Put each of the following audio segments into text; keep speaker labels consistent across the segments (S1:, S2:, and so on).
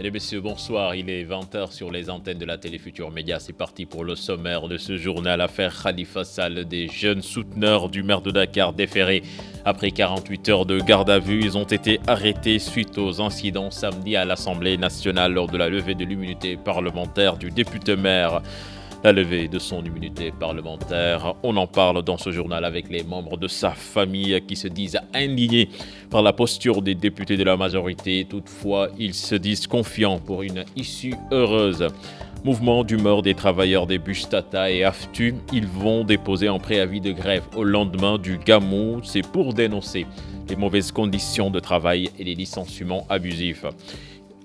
S1: Mesdames et messieurs, bonsoir. Il est 20h sur les antennes de la télé Futur Média. C'est parti pour le sommaire de ce journal. Affaire Khalifa Sall, des jeunes souteneurs du maire de Dakar déférés. Après 48 heures de garde à vue, ils ont été arrêtés suite aux incidents samedi à l'Assemblée nationale lors de la levée de l'immunité parlementaire du député maire. La levée de son immunité parlementaire. On en parle dans ce journal avec les membres de sa famille qui se disent indignés par la posture des députés de la majorité. Toutefois, ils se disent confiants pour une issue heureuse. Mouvement d'humeur des travailleurs des bus Tata et Aftu. Ils vont déposer un préavis de grève au lendemain du Gamou. C'est pour dénoncer les mauvaises conditions de travail et les licenciements abusifs.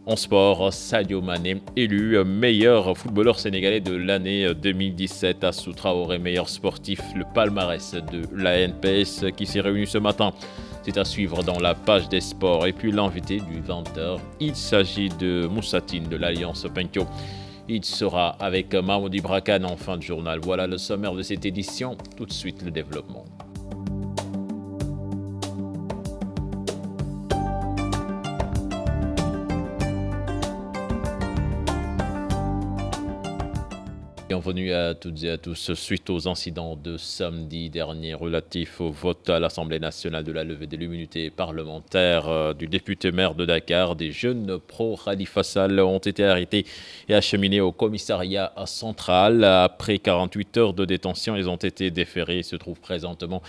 S1: En sport, Sadio Mané, élu meilleur footballeur sénégalais de l'année 2017. Assou Traoré, meilleur sportif, le palmarès de la NPS qui s'est réuni ce matin. C'est à suivre dans la page des sports. Et puis l'invité du 20h, il s'agit de Moussatine de l'Alliance Penkyo. Il sera avec Mahmoud Ibrakan en fin de journal. Voilà le sommaire de cette édition. Tout de suite, le développement. Bienvenue à toutes et à tous. Suite aux incidents de samedi dernier relatifs au vote à l'Assemblée nationale de la levée de l'immunité parlementaire du député maire de Dakar, des jeunes pro-Khalifa Sall ont été arrêtés et acheminés au commissariat central. Après 48 heures de détention, ils ont été déférés et se trouvent présentement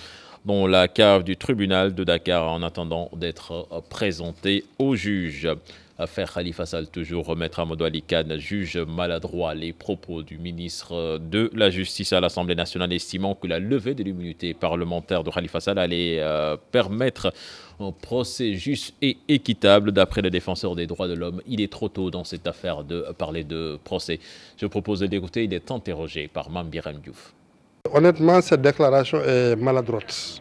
S1: dans la cave du tribunal de Dakar en attendant d'être présentés au juge. Affaire Khalifa Sall, toujours. Maître Amadou Ali Kane juge maladroit les propos du ministre de la Justice à l'Assemblée nationale, estimant que la levée de l'immunité parlementaire de Khalifa Sall allait permettre un procès juste et équitable. D'après le défenseur des droits de l'homme, il est trop tôt dans cette affaire de parler de procès. Je propose de l'écouter. Il est interrogé par Mame Birame Diouf.
S2: Honnêtement, cette déclaration est maladroite.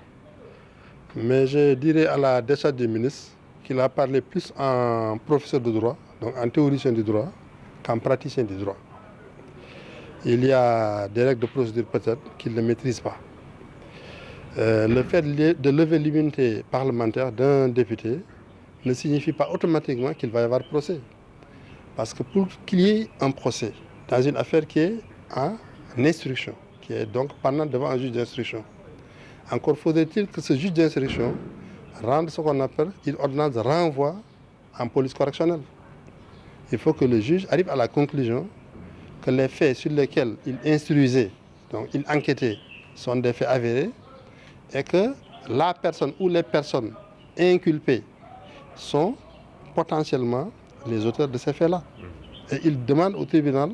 S2: Mais je dirais à la décharge du ministre qu'il a parlé plus en professeur de droit, donc en théoricien du droit, qu'en praticien du droit. Il y a des règles de procédure peut-être qu'il ne maîtrise pas. Le fait de lever l'immunité parlementaire d'un député ne signifie pas automatiquement qu'il va y avoir procès. Parce que pour qu'il y ait un procès dans une affaire qui est en instruction, qui est donc pendant devant un juge d'instruction, encore faudrait-il que ce juge d'instruction rendre ce qu'on appelle une ordonnance de renvoi en police correctionnelle. Il faut que le juge arrive à la conclusion que les faits sur lesquels il instruisait, donc il enquêtait, sont des faits avérés et que la personne ou les personnes inculpées sont potentiellement les auteurs de ces faits-là. Et il demande au tribunal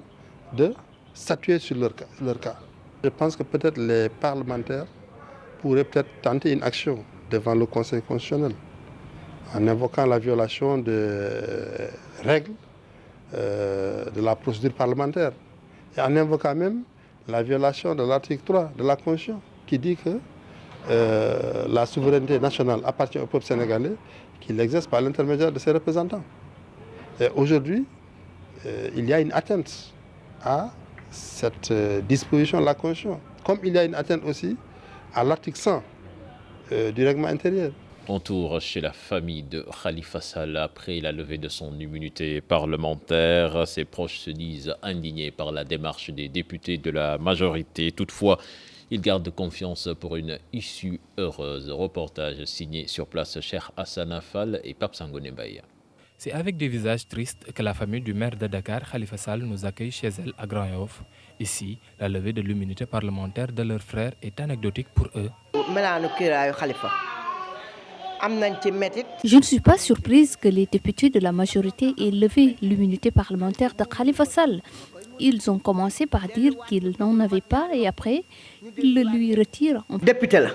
S2: de statuer sur leur cas. Je pense que peut-être les parlementaires pourraient peut-être tenter une action devant le Conseil constitutionnel en invoquant la violation des règles de la procédure parlementaire et en invoquant même la violation de l'article 3 de la Constitution qui dit que la souveraineté nationale appartient au peuple sénégalais qui l'exerce par l'intermédiaire de ses représentants. Et aujourd'hui, il y a une atteinte à cette disposition de la Constitution, comme il y a une atteinte aussi à l'article 100 du règlement intérieur.
S1: On tourne chez la famille de Khalifa Sall après la levée de son immunité parlementaire. Ses proches se disent indignés par la démarche des députés de la majorité. Toutefois, ils gardent confiance pour une issue heureuse. Reportage signé sur place Cheikh Hassana Fall et Pape Sangone Mbaye.
S3: C'est avec des visages tristes que la famille du maire de Dakar, Khalifa Sall, nous accueille chez elle à Grand Yoff. Ici, la levée de l'immunité parlementaire de leur frère est anecdotique pour eux.
S4: Je ne suis pas surprise que les députés de la majorité aient levé l'immunité parlementaire de Khalifa Sall. Ils ont commencé par dire qu'ils n'en avaient pas et après, ils le lui retirent.
S5: Député là,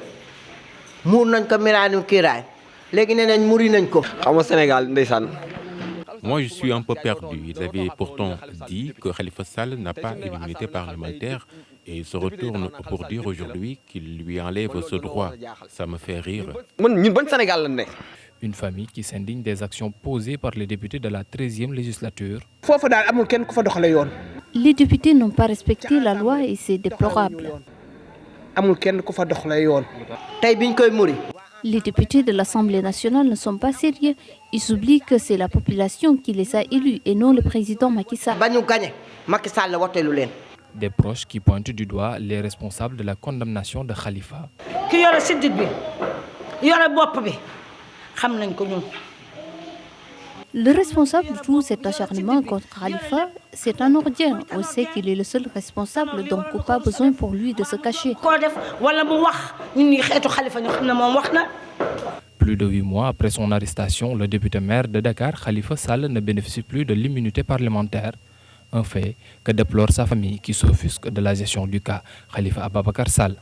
S6: Moi, je suis un peu perdu. Ils avaient pourtant dit que Khalifa Sall n'a pas l'immunité parlementaire et il se retourne pour dire aujourd'hui qu'il lui enlève ce droit. Ça me fait rire.
S3: Une famille qui s'indigne des actions posées par les députés de la 13e législature.
S4: Les députés n'ont pas respecté la loi et c'est déplorable. Les députés de l'Assemblée nationale ne sont pas sérieux. Ils oublient que c'est la population qui les a élus et non le président Macky Sall.
S3: Des proches qui pointent du doigt les responsables de la condamnation de Khalifa.
S4: Le responsable de tout cet acharnement contre Khalifa, c'est un ordien. On sait qu'il est le seul responsable, donc pas besoin pour lui de se cacher.
S3: Plus de 8 mois après son arrestation, le député maire de Dakar, Khalifa Sall, ne bénéficie plus de l'immunité parlementaire. Un fait que déplore sa famille qui s'offusque de la gestion du cas Khalifa Ababakar Sall.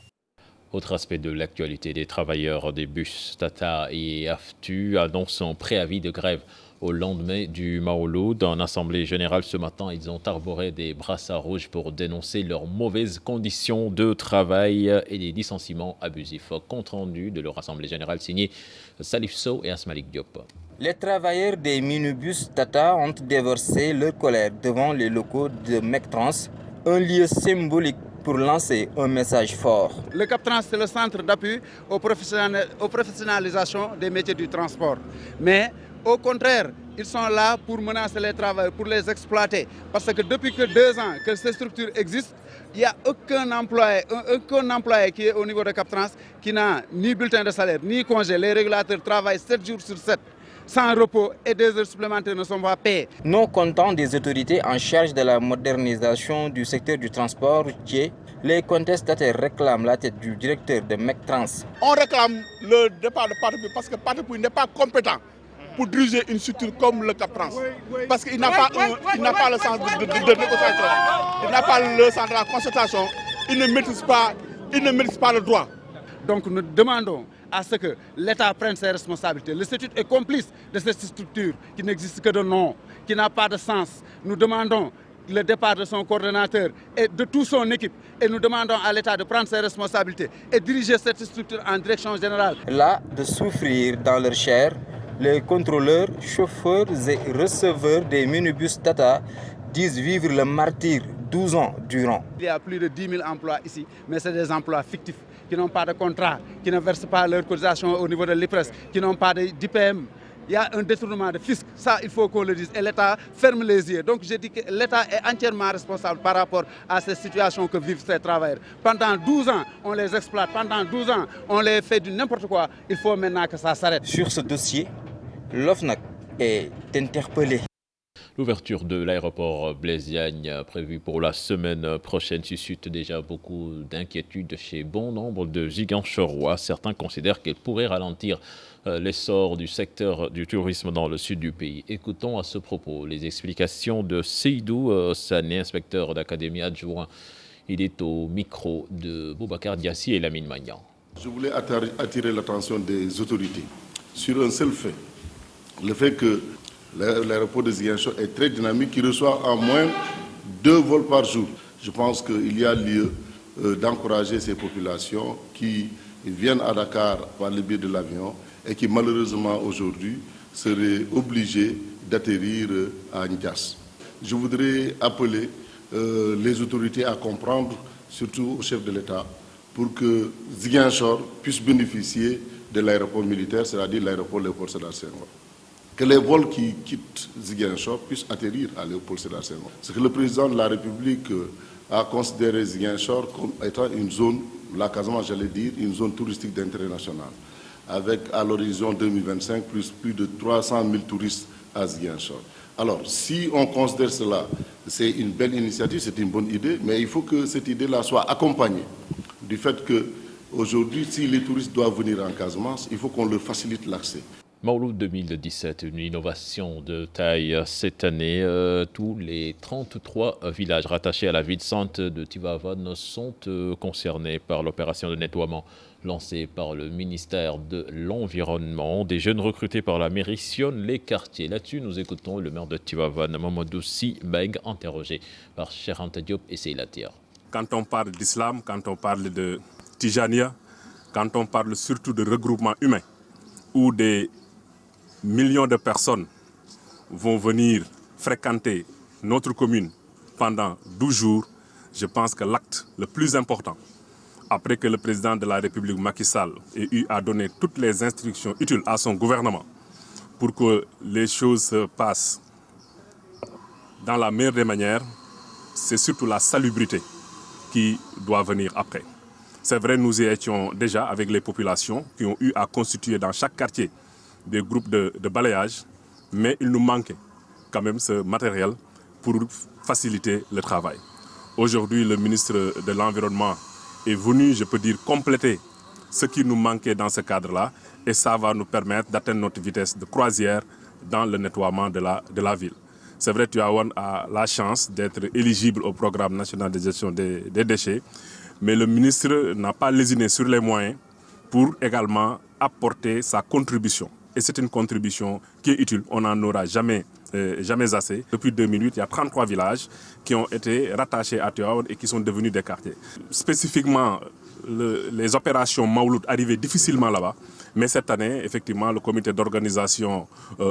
S1: Autre aspect de l'actualité, des travailleurs des bus Tata et Aftu annoncent un préavis de grève au lendemain du Maouloud. En assemblée générale ce matin, ils ont arboré des brassards rouges pour dénoncer leurs mauvaises conditions de travail et les licenciements abusifs. Compte rendu de leur assemblée générale signé Salif Sow et Asmalik Diop.
S5: Les travailleurs des minibus Tata ont déversé leur colère devant les locaux de Mectrans, un lieu symbolique pour lancer un message fort.
S7: Le CAPTRANS, c'est le centre d'appui aux professionnalisations des métiers du transport. Mais au contraire, ils sont là pour menacer les travailleurs, pour les exploiter. Parce que depuis que 2 ans que ces structures existent, il n'y a aucun employé qui est au niveau de CAPTRANS qui n'a ni bulletin de salaire, ni congé. Les régulateurs travaillent 7 jours sur 7. Sans repos et 2 heures supplémentaires ne sont pas payées.
S5: Non contents des autorités en charge de la modernisation du secteur du transport routier, les contestataires réclament la tête du directeur de Mectrans.
S8: On réclame le départ de Patrick parce que Patrick n'est pas compétent pour diriger une structure comme le CAPTRANS. Parce qu'il n'a pas le sens de négociation, il n'a pas le sens de la concertation, il ne maîtrise pas le droit.
S7: Donc nous demandons à ce que l'État prenne ses responsabilités. Le statut est complice de cette structure qui n'existe que de nom, qui n'a pas de sens. Nous demandons le départ de son coordonnateur et de toute son équipe. Et nous demandons à l'État de prendre ses responsabilités et diriger cette structure en direction générale.
S5: Là, de souffrir dans leur chair, les contrôleurs, chauffeurs et receveurs des minibus Tata disent vivre le martyre 12 ans durant.
S7: Il y a plus de 10 000 emplois ici, mais c'est des emplois fictifs, qui n'ont pas de contrat, qui ne versent pas leur cotisation au niveau de l'IPRES, qui n'ont pas d'IPM. Il y a un détournement de fisc, ça il faut qu'on le dise, et l'État ferme les yeux. Donc je dis que l'État est entièrement responsable par rapport à ces situations que vivent ces travailleurs. Pendant 12 ans, on les exploite, pendant 12 ans, on les fait du n'importe quoi. Il faut maintenant que ça s'arrête.
S5: Sur ce dossier, l'OFNAC est interpellé.
S1: L'ouverture de l'aéroport Blaise Diagne prévue pour la semaine prochaine suscite déjà beaucoup d'inquiétudes chez bon nombre de Ziguinchorois. Certains considèrent qu'elle pourrait ralentir l'essor du secteur du tourisme dans le sud du pays. Écoutons à ce propos les explications de Seydou Sané, inspecteur d'académie adjoint. Il est au micro de Boubacar Diassi et Lamine Magnan.
S9: Je voulais attirer l'attention des autorités sur un seul fait. Le fait que l'aéroport de Ziguinchor est très dynamique, qui reçoit en moins 2 vols par jour. Je pense qu'il y a lieu d'encourager ces populations qui viennent à Dakar par le biais de l'avion et qui malheureusement aujourd'hui seraient obligées d'atterrir à Ndias. Je voudrais appeler les autorités à comprendre, surtout au chef de l'État, pour que Ziguinchor puisse bénéficier de l'aéroport militaire, c'est-à-dire l'aéroport Léopold Sédar Senghor. Que les vols qui quittent Ziguinchor puissent atterrir à Léopold Sédar Senghor. C'est que le président de la République a considéré Ziguinchor comme étant une zone, la Casamance j'allais dire, une zone touristique d'intérêt national, avec à l'horizon 2025 plus de 300 000 touristes à Ziguinchor. Alors, si on considère cela, c'est une belle initiative, c'est une bonne idée, mais il faut que cette idée-là soit accompagnée du fait qu'aujourd'hui, si les touristes doivent venir en Casamance, il faut qu'on leur facilite l'accès.
S1: Maouloud 2017, une innovation de taille cette année. Tous les 33 villages rattachés à la ville sainte de Tivaouane sont concernés par l'opération de nettoiement lancée par le ministère de l'Environnement. Des jeunes recrutés par la mairie sillonnent les quartiers. Là-dessus, nous écoutons le maire de Tivaouane, Mamadou Sy Beng, interrogé par Cheikh Anta Diop et Seyla Tiar.
S10: Quand on parle d'islam, quand on parle de Tijania, quand on parle surtout de regroupement humain, où des millions de personnes vont venir fréquenter notre commune pendant 12 jours, je pense que l'acte le plus important après que le président de la République Macky Sall ait eu à donner toutes les instructions utiles à son gouvernement pour que les choses se passent dans la meilleure des manières, c'est surtout la salubrité qui doit venir après. C'est vrai, nous y étions déjà avec les populations qui ont eu à constituer dans chaque quartier des groupes de balayage, mais il nous manquait quand même ce matériel pour faciliter le travail. Aujourd'hui, le ministre de l'Environnement est venu, je peux dire, compléter ce qui nous manquait dans ce cadre-là, et ça va nous permettre d'atteindre notre vitesse de croisière dans le nettoiement de la ville. C'est vrai, Tivaouane a la chance d'être éligible au programme national de gestion des déchets, mais le ministre n'a pas lésiné sur les moyens pour également apporter sa contribution. Et c'est une contribution qui est utile, on n'en aura jamais assez. Depuis 2008, il y a 33 villages qui ont été rattachés à Tivaouane et qui sont devenus des quartiers. Spécifiquement, les opérations Mawlud arrivaient difficilement là-bas, mais cette année, effectivement, le comité d'organisation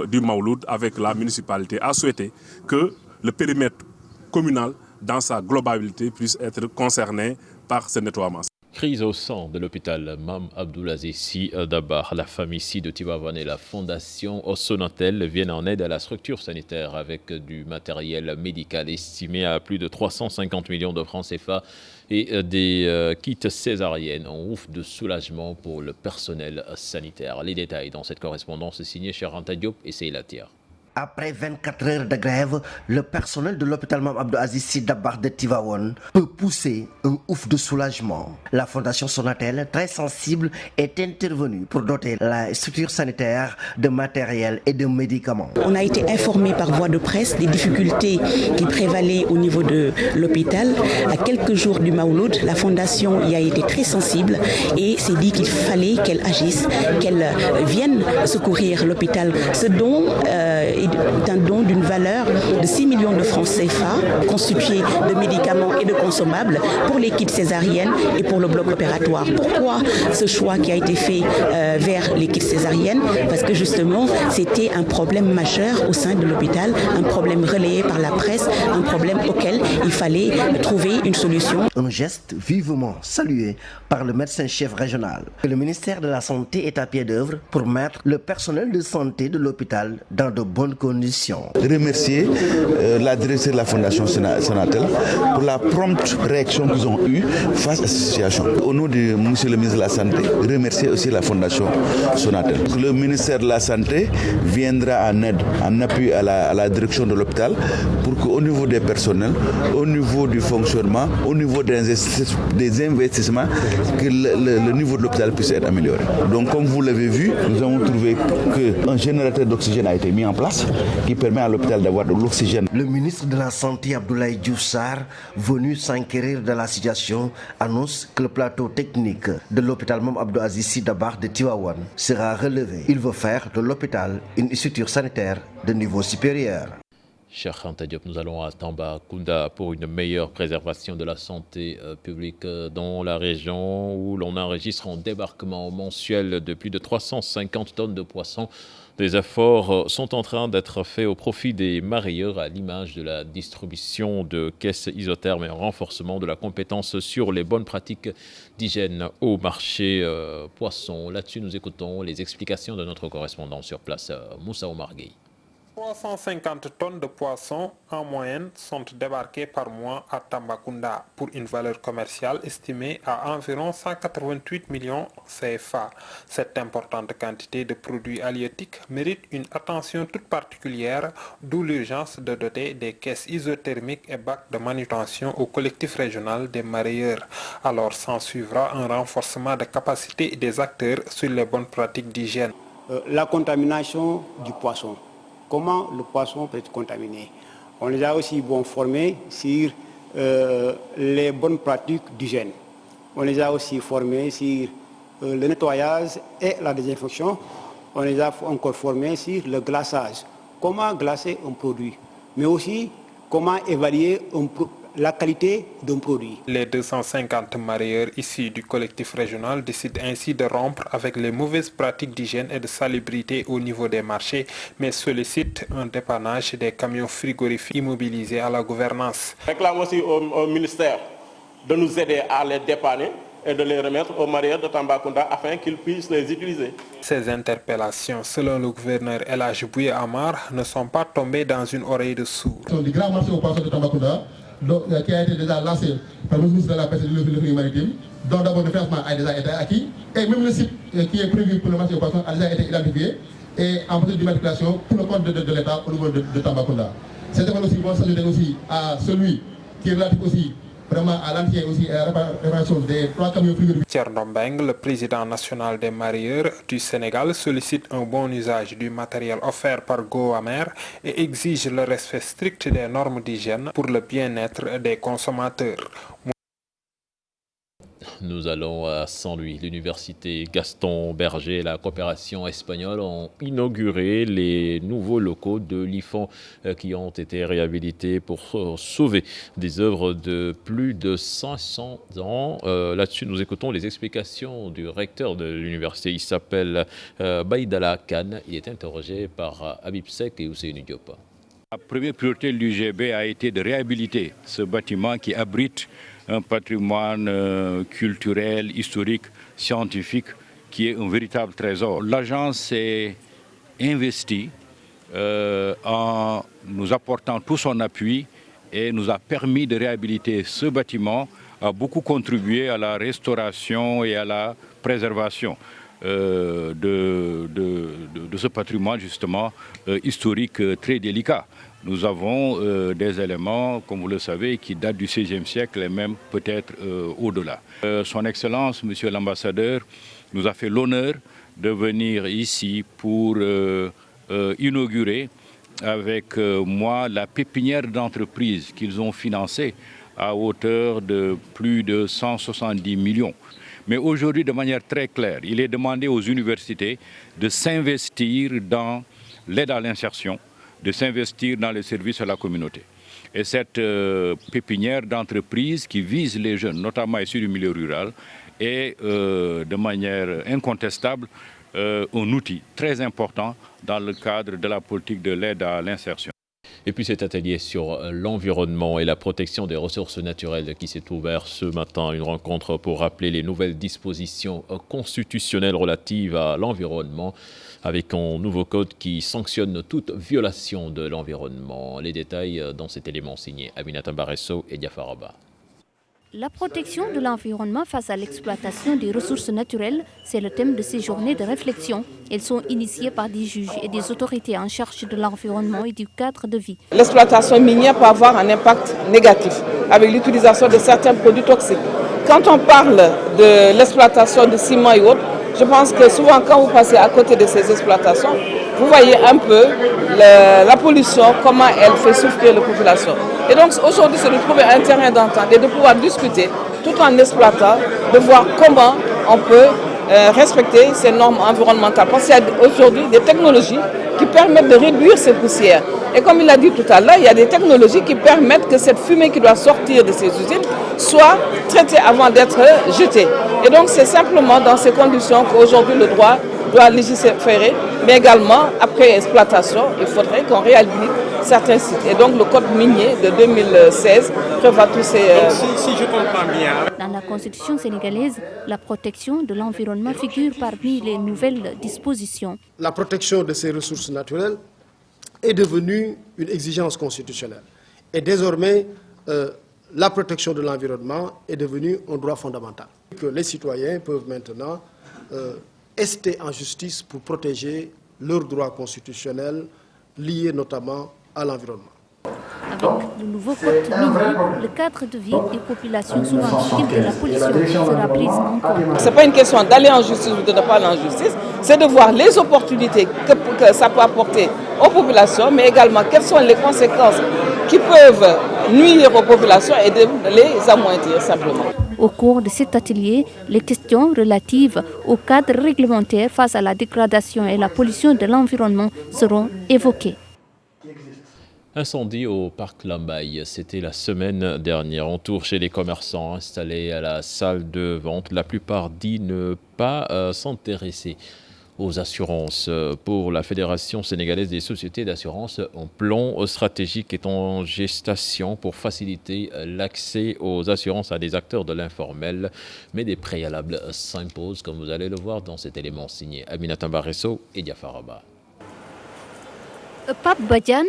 S10: du Mawlud avec la municipalité a souhaité que le périmètre communal, dans sa globalité, puisse être concerné par ce nettoiement.
S1: Crise au sein de l'hôpital Mame Abdoulaziz Sy Dabakh. La famille Sy de Tivaouane et la fondation Sonatel viennent en aide à la structure sanitaire avec du matériel médical estimé à plus de 350 millions de francs CFA et des kits césariennes en ouf de soulagement pour le personnel sanitaire. Les détails dans cette correspondance signée Charanta Diop et Seyla Tia.
S11: Après 24 heures de grève, le personnel de l'hôpital Mame Abdoulaziz Sy Dabakh de Tivaouane peut pousser un ouf de soulagement. La fondation Sonatel, très sensible, est intervenue pour doter la structure sanitaire de matériel et de médicaments.
S12: On a été informé par voie de presse des difficultés qui prévalaient au niveau de l'hôpital. À quelques jours du Mawlud, la fondation y a été très sensible et s'est dit qu'il fallait qu'elle agisse, qu'elle vienne secourir l'hôpital. Ce don est un don d'une valeur de 6 millions de francs CFA, constitué de médicaments et de consommables pour les kits césariennes et pour le bloc opératoire. Pourquoi ce choix qui a été fait vers les kits césariennes? Parce que justement, c'était un problème majeur au sein de l'hôpital, un problème relayé par la presse, un problème auquel il fallait trouver une solution.
S11: Un geste vivement salué par le médecin-chef régional. Le ministère de la Santé est à pied d'œuvre pour mettre le personnel de santé de l'hôpital dans de bonnes conditions.
S13: Remercier la directrice de la fondation Sonatel pour la prompte réaction qu'ils ont eue face à cette situation. Au nom de monsieur le ministre de la Santé, remercier aussi la fondation Sonatel. Le ministère de la Santé viendra en aide, en appui à la direction de l'hôpital pour qu'au niveau des personnels, au niveau du fonctionnement, au niveau des investissements, que le niveau de l'hôpital puisse être amélioré. Donc comme vous l'avez vu, nous avons trouvé qu'un générateur d'oxygène a été mis en place qui permet à l'hôpital d'avoir de l'oxygène.
S11: Le ministre de la Santé, Abdoulaye Diouf Sarr, venu s'enquérir de la situation, annonce que le plateau technique de l'hôpital Mame Abdoulaziz Sy Dabakh de Tivaouane sera relevé. Il veut faire de l'hôpital une structure sanitaire de niveau supérieur.
S1: Cher Anta Diop, nous allons à Tambacounda pour une meilleure préservation de la santé publique dans la région où l'on enregistre un débarquement mensuel de plus de 350 tonnes de poissons. Des efforts sont en train d'être faits au profit des mareyeurs à l'image de la distribution de caisses isothermes et un renforcement de la compétence sur les bonnes pratiques d'hygiène au marché poisson. Là-dessus, nous écoutons les explications de notre correspondant sur place, Moussa Omar Gueye.
S14: 350 tonnes de poissons en moyenne sont débarquées par mois à Tambacounda pour une valeur commerciale estimée à environ 188 millions CFA. Cette importante quantité de produits halieutiques mérite une attention toute particulière, d'où l'urgence de doter des caisses isothermiques et bacs de manutention au collectif régional des mareyeurs. Alors s'en suivra un renforcement de capacité des acteurs sur les bonnes pratiques d'hygiène.
S15: La contamination du poisson. Comment le poisson peut être contaminé? On les a aussi formés sur les bonnes pratiques d'hygiène. On les a aussi formés sur le nettoyage et la désinfection. On les a encore formés sur le glaçage. Comment glacer un produit, mais aussi comment évaluer la qualité d'un produit.
S14: Les 250 mareyeurs issus du collectif régional décident ainsi de rompre avec les mauvaises pratiques d'hygiène et de salubrité au niveau des marchés, mais sollicitent un dépannage des camions frigorifiques immobilisés à la gouvernance.
S16: Réclame aussi au ministère de nous aider à les dépanner et de les remettre aux mareyeurs de Tambacounda afin qu'ils puissent les utiliser.
S14: Ces interpellations, selon le gouverneur El Hadji Bouye Amar, ne sont pas tombées dans une oreille de sourd.
S17: Du grand marché aux poissons de Tambacounda, qui a été déjà lancé par le ministre de la Pêche et de l'Élevage maritime, dont d'abord le financement a déjà été acquis, et même le site qui est prévu pour le marché aux poissons a déjà été identifié et en procédure d'immatriculation pour le compte de l'État au niveau de Tambacounda. Ces efforts aussi vont s'ajouter aussi à celui qui est relatif aussi vraiment à l'entier aussi à la réparation des 3 camions frigorifiques.
S14: Thierno Mbeng, le président national des mareyeurs du Sénégal, sollicite un bon usage du matériel offert par GoAmer et exige le respect strict des normes d'hygiène pour le bien-être des consommateurs.
S1: Nous allons à Saint-Louis. L'université Gaston Berger et la coopération espagnole ont inauguré les nouveaux locaux de l'IFAN qui ont été réhabilités pour sauver des œuvres de plus de 500 ans. Là-dessus, nous écoutons les explications du recteur de l'université. Il s'appelle Baïdala Khan. Il est interrogé par Habib Sek et Ousseynou Diop.
S18: La première priorité de l'UGB a été de réhabiliter ce bâtiment qui abrite un patrimoine culturel, historique, scientifique, qui est un véritable trésor. L'agence s'est investie en nous apportant tout son appui et nous a permis de réhabiliter ce bâtiment, a beaucoup contribué à la restauration et à la préservation de ce patrimoine justement historique très délicat. Nous avons des éléments, comme vous le savez, qui datent du XVIe siècle et même peut-être au-delà. Son Excellence, Monsieur l'ambassadeur, nous a fait l'honneur de venir ici pour inaugurer avec moi la pépinière d'entreprise qu'ils ont financée à hauteur de plus de 170 millions. Mais aujourd'hui, de manière très claire, il est demandé aux universités de s'investir dans l'aide à l'insertion, de s'investir dans les services à la communauté. Et cette pépinière d'entreprise qui vise les jeunes, notamment issus du milieu rural, est de manière incontestable un outil très important dans le cadre de la politique de l'aide à l'insertion.
S1: Et puis cet atelier sur l'environnement et la protection des ressources naturelles qui s'est ouvert ce matin, une rencontre pour rappeler les nouvelles dispositions constitutionnelles relatives à l'environnement avec un nouveau code qui sanctionne toute violation de l'environnement. Les détails dans cet élément signé Aminata Baresso et Diafaraba.
S4: La protection de l'environnement face à l'exploitation des ressources naturelles, c'est le thème de ces journées de réflexion. Elles sont initiées par des juges et des autorités en charge de l'environnement et du cadre de vie.
S19: L'exploitation minière peut avoir un impact négatif avec l'utilisation de certains produits toxiques. Quand on parle de l'exploitation de ciment et autres, je pense que souvent quand vous passez à côté de ces exploitations, vous voyez un peu la pollution, comment elle fait souffrir la population. Et donc aujourd'hui, c'est de trouver un terrain d'entente et de pouvoir discuter tout en exploitant, de voir comment on peut respecter ces normes environnementales. Parce qu'il y a aujourd'hui des technologies qui permettent de réduire ces poussières. Et comme il l'a dit tout à l'heure, il y a des technologies qui permettent que cette fumée qui doit sortir de ces usines soit traitée avant d'être jetée. Et donc c'est simplement dans ces conditions qu'aujourd'hui le droit doit légiférer, mais également après exploitation, il faudrait qu'on réhabilite certains sites. Et donc le code minier de 2016 prévoit tous ces...
S16: Si je comprends bien...
S4: Dans la Constitution sénégalaise, la protection de l'environnement figure parmi les nouvelles dispositions.
S20: La protection de ces ressources naturelles est devenue une exigence constitutionnelle. Et désormais, la protection de l'environnement est devenue un droit fondamental. Que les citoyens peuvent maintenant ester en justice pour protéger leurs droits constitutionnels liés notamment à l'environnement.
S4: Avec le nouveau code minier, le cadre de vie des populations souvent victimes de la pollution sera pris en compte.
S19: Ce n'est pas une question d'aller en justice ou de ne pas aller en justice, c'est de voir les opportunités que ça peut apporter aux populations, mais également quelles sont les conséquences qui peuvent nuire aux populations et de les amoindrir simplement.
S4: Au cours de cet atelier, les questions relatives au cadre réglementaire face à la dégradation et la pollution de l'environnement seront évoquées.
S1: Incendie au parc Lambaye, c'était la semaine dernière. On tourne chez les commerçants installés à la salle de vente. La plupart disent ne pas s'intéresser aux assurances. Pour la Fédération sénégalaise des sociétés d'assurance, un plan stratégique est en gestation pour faciliter l'accès aux assurances à des acteurs de l'informel. Mais des préalables s'imposent, comme vous allez le voir dans cet élément signé Aminata Baresso et Diafaraba.
S4: Pape Badian,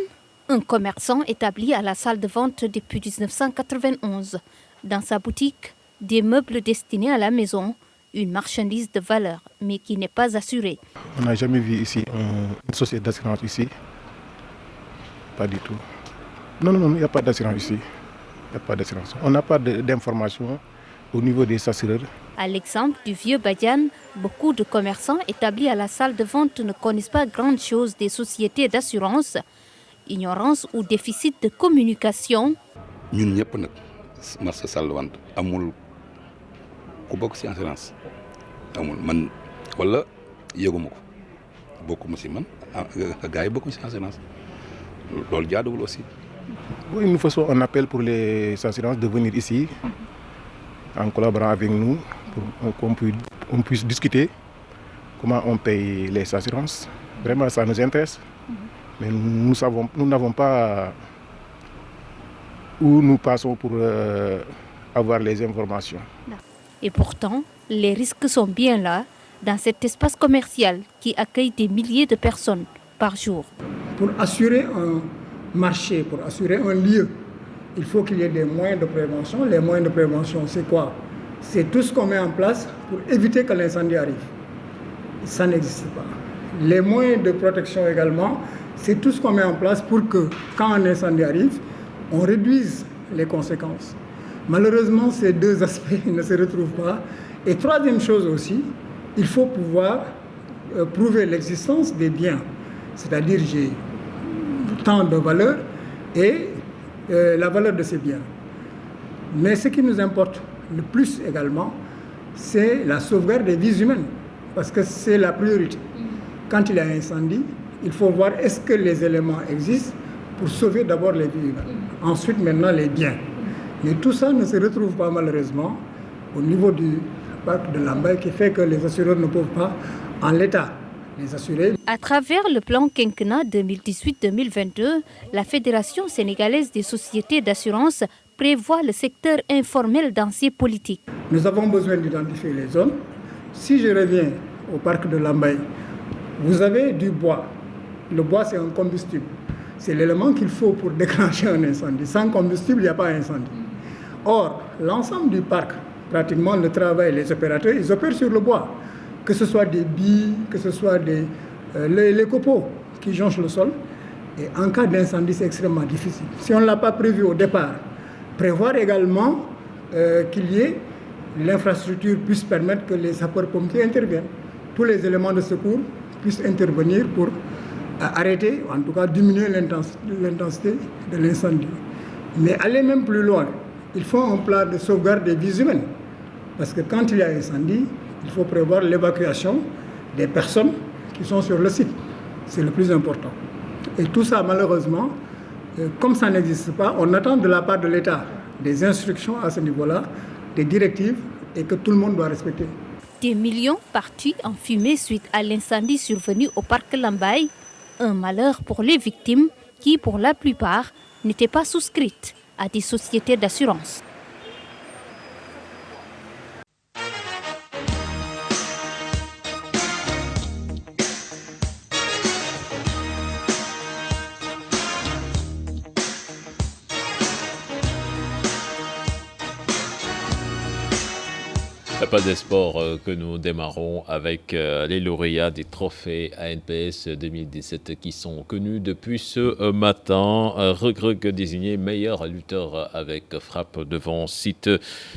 S4: un commerçant établi à la salle de vente depuis 1991. Dans sa boutique, des meubles destinés à la maison, une marchandise de valeur, mais qui n'est pas assurée.
S17: On n'a jamais vu ici une société d'assurance ici. Pas du tout. Non, il n'y a pas d'assurance ici. Il n'y a pas d'assurance. On n'a pas d'informations au niveau des assureurs.
S4: À l'exemple du vieux Badian, beaucoup de commerçants établis à la salle de vente ne connaissent pas grand-chose des sociétés d'assurance. Ignorance ou déficit de communication.
S21: Ñun ñëpp nag marché salle de vente amul ku bokk ci assurance amul man wala yëguma ko bokkuma ci man gars yi bokkuñ ci assurance loolu jaaduwul aussi.
S17: Oui, nous faisons un appel pour les assurances de venir ici en collaborant avec nous pour qu'on puisse discuter comment on paye les assurances. Vraiment, ça nous intéresse. Mais nous n'avons pas où nous passons pour avoir les informations.
S4: Et pourtant, les risques sont bien là, dans cet espace commercial qui accueille des milliers de personnes par jour.
S22: Pour assurer un marché, pour assurer un lieu, il faut qu'il y ait des moyens de prévention. Les moyens de prévention, c'est quoi? C'est tout ce qu'on met en place pour éviter que l'incendie arrive. Ça n'existe pas. Les moyens de protection également, c'est tout ce qu'on met en place pour que, quand un incendie arrive, on réduise les conséquences. Malheureusement, ces deux aspects ne se retrouvent pas. Et troisième chose aussi, il faut pouvoir prouver l'existence des biens. C'est-à-dire, j'ai tant de valeur et la valeur de ces biens. Mais ce qui nous importe le plus également, c'est la sauvegarde des vies humaines. Parce que c'est la priorité. Quand il y a un incendie, il faut voir est-ce que les éléments existent pour sauver d'abord les vies humaines. Ensuite, maintenant, les biens. Mais tout ça ne se retrouve pas malheureusement au niveau du parc de Lambaye qui fait que les assureurs ne peuvent pas, en l'état, les assurer.
S4: À travers le plan quinquennat 2018-2022, la Fédération sénégalaise des sociétés d'assurance prévoit le secteur informel dans ses politiques.
S22: Nous avons besoin d'identifier les zones. Si je reviens au parc de Lambaye, vous avez du bois. Le bois, c'est un combustible. C'est l'élément qu'il faut pour déclencher un incendie. Sans combustible, il n'y a pas d'incendie. Or, l'ensemble du parc, pratiquement le travail, les opérateurs, ils opèrent sur le bois. Que ce soit des billes, que ce soit les copeaux qui jonchent le sol. Et en cas d'incendie, c'est extrêmement difficile. Si on ne l'a pas prévu au départ, prévoir également qu'il y ait l'infrastructure puisse permettre que les sapeurs-pompiers interviennent. Tous les éléments de secours puissent intervenir pour arrêter, en tout cas diminuer l'intensité de l'incendie. Mais aller même plus loin, il faut un plan de sauvegarde des vies humaines. Parce que quand il y a incendie, il faut prévoir l'évacuation des personnes qui sont sur le site. C'est le plus important. Et tout ça, malheureusement, comme ça n'existe pas, on attend de la part de l'État des instructions à ce niveau-là, des directives, et que tout le monde doit respecter.
S4: Des millions partis en fumée suite à l'incendie survenu au parc Lambaye. Un malheur pour les victimes qui, pour la plupart, n'étaient pas souscrites à des sociétés d'assurance.
S1: Pas des sports que nous démarrons avec les lauréats des trophées ANPS 2017 qui sont connus depuis ce matin. Reug désigné meilleur lutteur avec frappe devant Site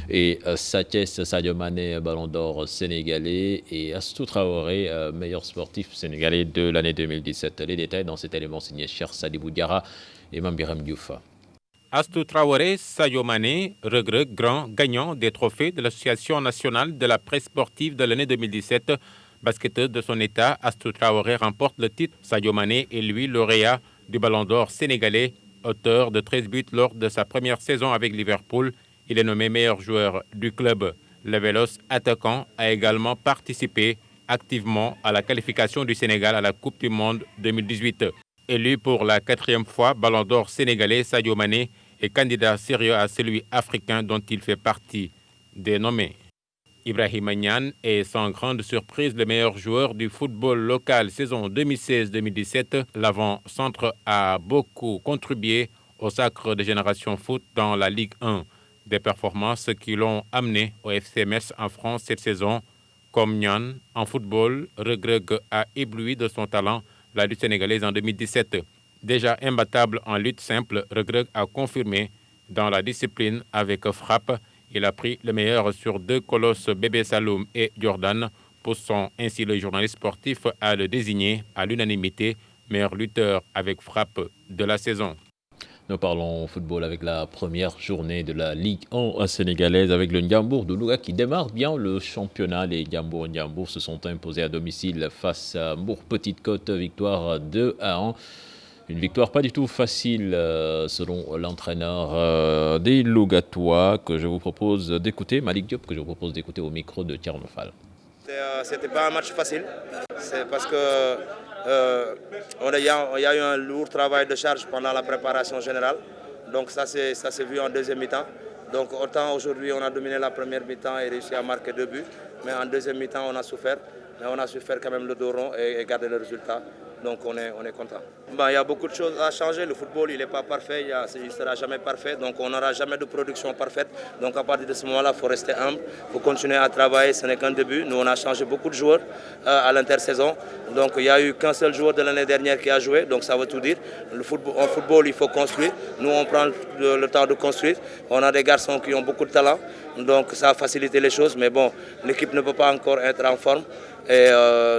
S1: et Sathiès Sadio Mané, ballon d'or sénégalais, et Astou Traoré, meilleur sportif sénégalais de l'année 2017. Les détails dans cet élément signé Cheikh Sadibou Diarra et Mambiram Diouf.
S6: Astou Traoré, Sadio Mané, Reug, grand gagnant des trophées de l'Association nationale de la presse sportive de l'année 2017. Basketteur de son état, Astou Traoré remporte le titre. Sadio Mané est lui lauréat du Ballon d'or sénégalais, auteur de 13 buts lors de sa première saison avec Liverpool. Il est nommé meilleur joueur du club. Le Vélos attaquant a également participé activement à la qualification du Sénégal à la Coupe du Monde 2018. Élu pour la 4e fois Ballon d'Or sénégalais, Sadio Mané est candidat sérieux à celui africain dont il fait partie des nommés. Ibrahima Niane est sans grande surprise le meilleur joueur du football local saison 2016-2017. L'avant-centre a beaucoup contribué au sacre de Génération Foot dans la Ligue 1. Des performances qui l'ont amené au FC Metz en France cette saison. Comme Niane, en football, Reug a ébloui de son talent la lutte sénégalaise en 2017. Déjà imbattable en lutte simple, Reug a confirmé dans la discipline avec frappe. Il a pris le meilleur sur 2 colosses, Bébé Saloum et Jordan, poussant ainsi le journaliste sportif à le désigner à l'unanimité meilleur lutteur avec frappe de la saison.
S1: Nous parlons football avec la première journée de la Ligue 1 sénégalaise avec le Ndiambour de Louga qui démarre bien le championnat. Les Ndiambour se sont imposés à domicile face à Mbour Petite Côte, victoire 2-1. Une victoire pas du tout facile selon l'entraîneur des Lougatois que je vous propose d'écouter, Malik Diop, que je vous propose d'écouter au micro de Thierno Fall.
S2: C'était pas un match facile, c'est parce que il y a eu un lourd travail de charge pendant la préparation générale, donc ça s'est vu en deuxième mi-temps. Donc autant aujourd'hui on a dominé la première mi-temps et réussi à marquer 2 buts, mais en deuxième mi-temps on a souffert, mais on a su faire quand même le dos rond et garder le résultat. Donc on est content. Il y a beaucoup de choses à changer. Le football, il n'est pas parfait, il ne sera jamais parfait. Donc on n'aura jamais de production parfaite. Donc à partir de ce moment-là, il faut rester humble, il faut continuer à travailler. Ce n'est qu'un début. Nous, on a changé beaucoup de joueurs à l'intersaison. Donc il n'y a eu qu'un seul joueur de l'année dernière qui a joué. Donc ça veut tout dire. En football, il faut construire. Nous, on prend le temps de construire. On a des garçons qui ont beaucoup de talent. Donc ça a facilité les choses. Mais bon, l'équipe ne peut pas encore être en forme. Et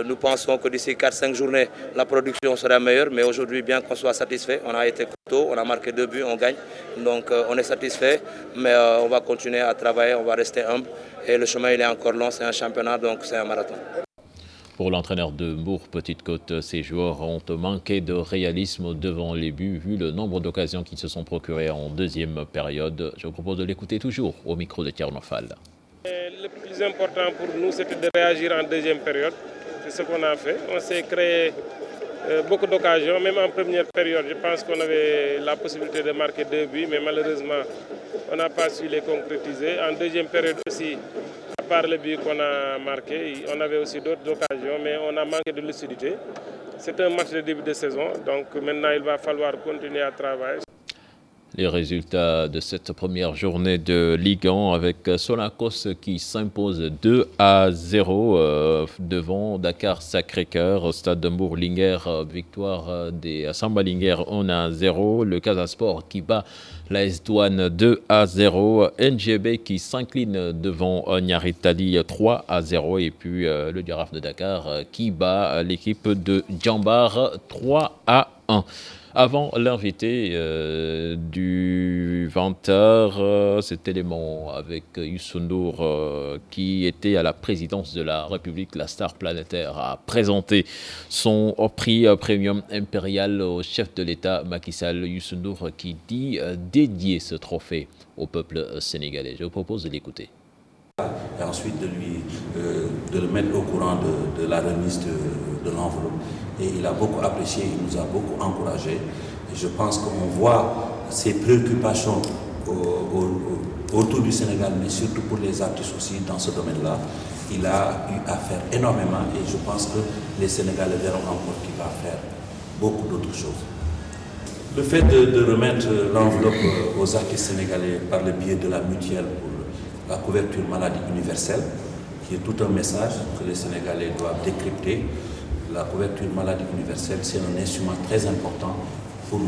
S2: nous pensons que d'ici 4-5 journées, la production sera meilleure. Mais aujourd'hui, bien qu'on soit satisfait, on a été costaud, on a marqué 2 buts, on gagne. Donc on est satisfait, mais on va continuer à travailler, on va rester humble. Et le chemin, il est encore long, c'est un championnat, donc c'est un marathon.
S1: Pour l'entraîneur de Mbour Petite Côte, ces joueurs ont manqué de réalisme devant les buts, vu le nombre d'occasions qu'ils se sont procurées en deuxième période. Je vous propose de l'écouter toujours au micro de Thierno Fall.
S3: Le plus important pour nous, c'était de réagir en deuxième période. C'est ce qu'on a fait. On s'est créé beaucoup d'occasions, même en première période. Je pense qu'on avait la possibilité de marquer 2 buts, mais malheureusement, on n'a pas su les concrétiser. En deuxième période aussi, à part le but qu'on a marqué, on avait aussi d'autres occasions, mais on a manqué de lucidité. C'est un match de début de saison, donc maintenant il va falloir continuer à travailler.
S1: Les résultats de cette première journée de Ligue 1 avec Sonacos qui s'impose 2-0 devant Dakar Sacré-Cœur au stade de Mbour-Linguère, victoire des Samba Linguère 1-0. Le Casa Sport qui bat l'AS Douane 2-0. NGB qui s'incline devant Niary Tally 3-0 et puis le Giraffe de Dakar qui bat l'équipe de Djambar 3-1. Avant l'invité du 20h, cet élément avec Youssou N'Dour qui était à la présidence de la République, la star planétaire, a présenté son prix premium impérial au chef de l'État Macky Sall. Youssou N'Dour qui dit dédier ce trophée au peuple sénégalais. Je vous propose de l'écouter.
S23: Et ensuite de le mettre au courant de la remise de l'enveloppe. Et il a beaucoup apprécié, il nous a beaucoup encouragé. Et je pense qu'on voit ses préoccupations autour du Sénégal, mais surtout pour les artistes aussi dans ce domaine-là. Il a eu à faire énormément et je pense que les Sénégalais verront encore qu'il va faire beaucoup d'autres choses. Le fait de remettre l'enveloppe aux artistes sénégalais par le biais de la mutuelle pour la couverture maladie universelle, qui est tout un message que les Sénégalais doivent décrypter. La couverture maladie universelle, c'est un instrument très important pour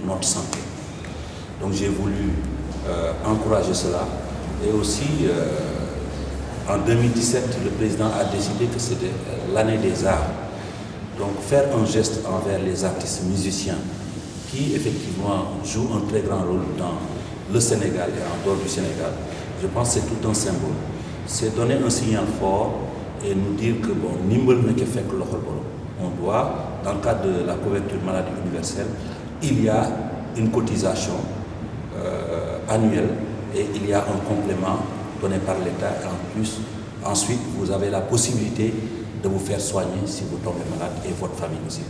S23: notre santé. Donc j'ai voulu encourager cela. Et aussi, en 2017, le président a décidé que c'était l'année des arts. Donc faire un geste envers les artistes musiciens qui effectivement jouent un très grand rôle dans le Sénégal et en dehors du Sénégal, je pense que c'est tout un symbole. C'est donner un signal fort et nous dire que bon, nimbal ne ke fek loxol borom. On doit, dans le cadre de la couverture maladie universelle, il y a une cotisation annuelle et il y a un complément donné par l'État. Et en plus, ensuite, vous avez la possibilité de vous faire soigner si vous tombez malade et votre famille aussi.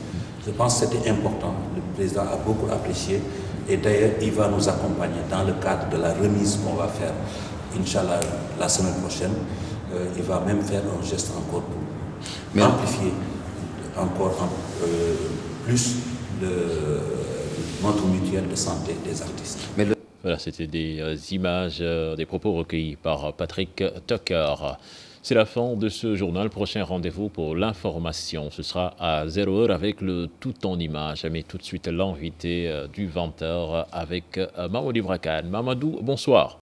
S23: Je pense que c'était important, le président a beaucoup apprécié et d'ailleurs il va nous accompagner dans le cadre de la remise qu'on va faire, Inch'Allah, la semaine prochaine. Il va même faire un geste encore pour amplifier encore plus notre mutuelle de santé des artistes.
S1: Voilà, c'était des images, des propos recueillis par Patrick Tucker. C'est la fin de ce journal. Prochain rendez-vous pour l'information. Ce sera à 0h avec le tout en images. Mais tout de suite, l'invité du 20h avec Mamadou Ibrakane. Mamadou, bonsoir.